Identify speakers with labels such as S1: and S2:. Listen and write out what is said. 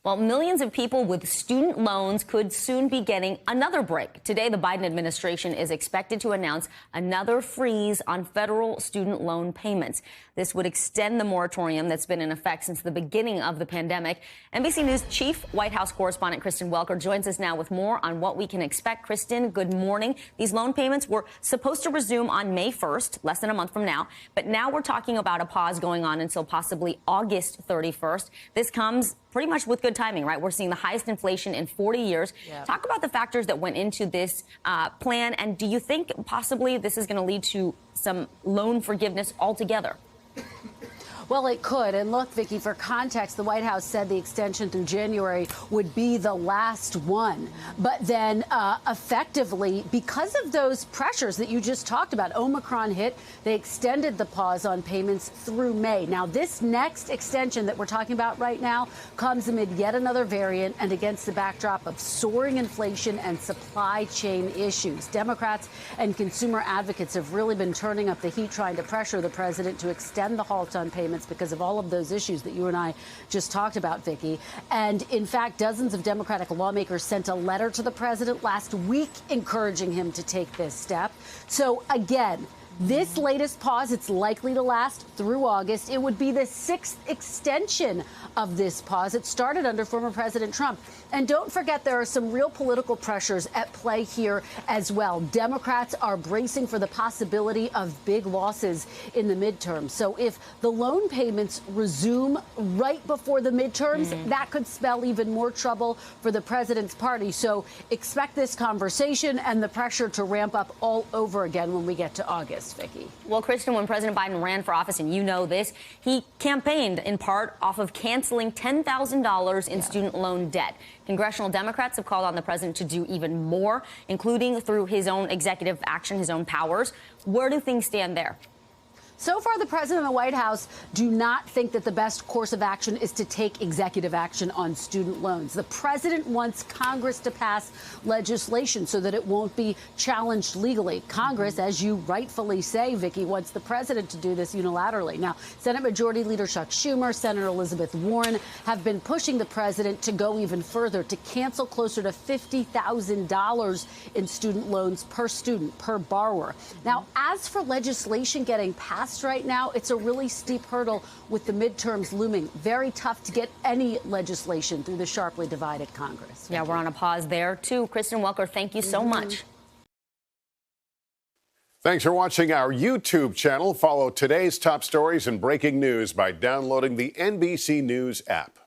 S1: Well, millions of people with student loans could soon be getting another break. Today, the Biden administration is expected to announce another freeze on federal student loan payments. This would extend the moratorium that's been in effect since the beginning of the pandemic. NBC News chief White House correspondent Kristen Welker joins us now with more on what we can expect. Kristen, good morning. These loan payments were supposed to resume on May 1st, less than a month from now. But now we're talking about a pause going on until possibly August 31st. This comes pretty much with good timing, right? We're seeing the highest inflation in 40 years. Yeah. Talk about the factors that went into this plan. And do you think possibly this is going to lead to some loan forgiveness altogether?
S2: Well, it could. And look, Vicki, for context, the White House said the extension through January would be the last one. But then effectively, because of those pressures that you just talked about, Omicron hit, they extended the pause on payments through May. Now, this next extension that we're talking about right now comes amid yet another variant and against the backdrop of soaring inflation and supply chain issues. Democrats and consumer advocates have really been turning up the heat, trying to pressure the president to extend the halt on payments because of all of those issues that you and I just talked about, Vicki. And in fact, dozens of Democratic lawmakers sent a letter to the president last week encouraging him to take this step. So again, this latest pause, it's likely to last through August. It would be the sixth extension of this pause. It started under former President Trump. And don't forget, there are some real political pressures at play here as well. Democrats are bracing for the possibility of big losses in the midterms. So if the loan payments resume right before the midterms, that could spell even more trouble for the president's party. So expect this conversation and the pressure to ramp up all over again when we get to August. Vicki.
S1: Well, Kristen, when President Biden ran for office, and you know this, he campaigned in part off of canceling $10,000 in student loan debt. Congressional Democrats have called on the president to do even more, including through his own executive action, his own powers. Where do things stand there?
S2: So far, the president and the White House do not think that the best course of action is to take executive action on student loans. The president wants Congress to pass legislation so that it won't be challenged legally. Congress, as you rightfully say, Vicki, wants the president to do this unilaterally. Now, Senate Majority Leader Chuck Schumer, Senator Elizabeth Warren have been pushing the president to go even further, to cancel closer to $50,000 in student loans per student, per borrower. Now, as for legislation getting passed right now, it's a really steep hurdle with the midterms looming. Very tough to get any legislation through the sharply divided Congress.
S1: Yeah, we're on a pause there, too. Kristen Welker, thank you so much.
S3: Thanks for watching our YouTube channel. Follow today's top stories and breaking news by downloading the NBC News app.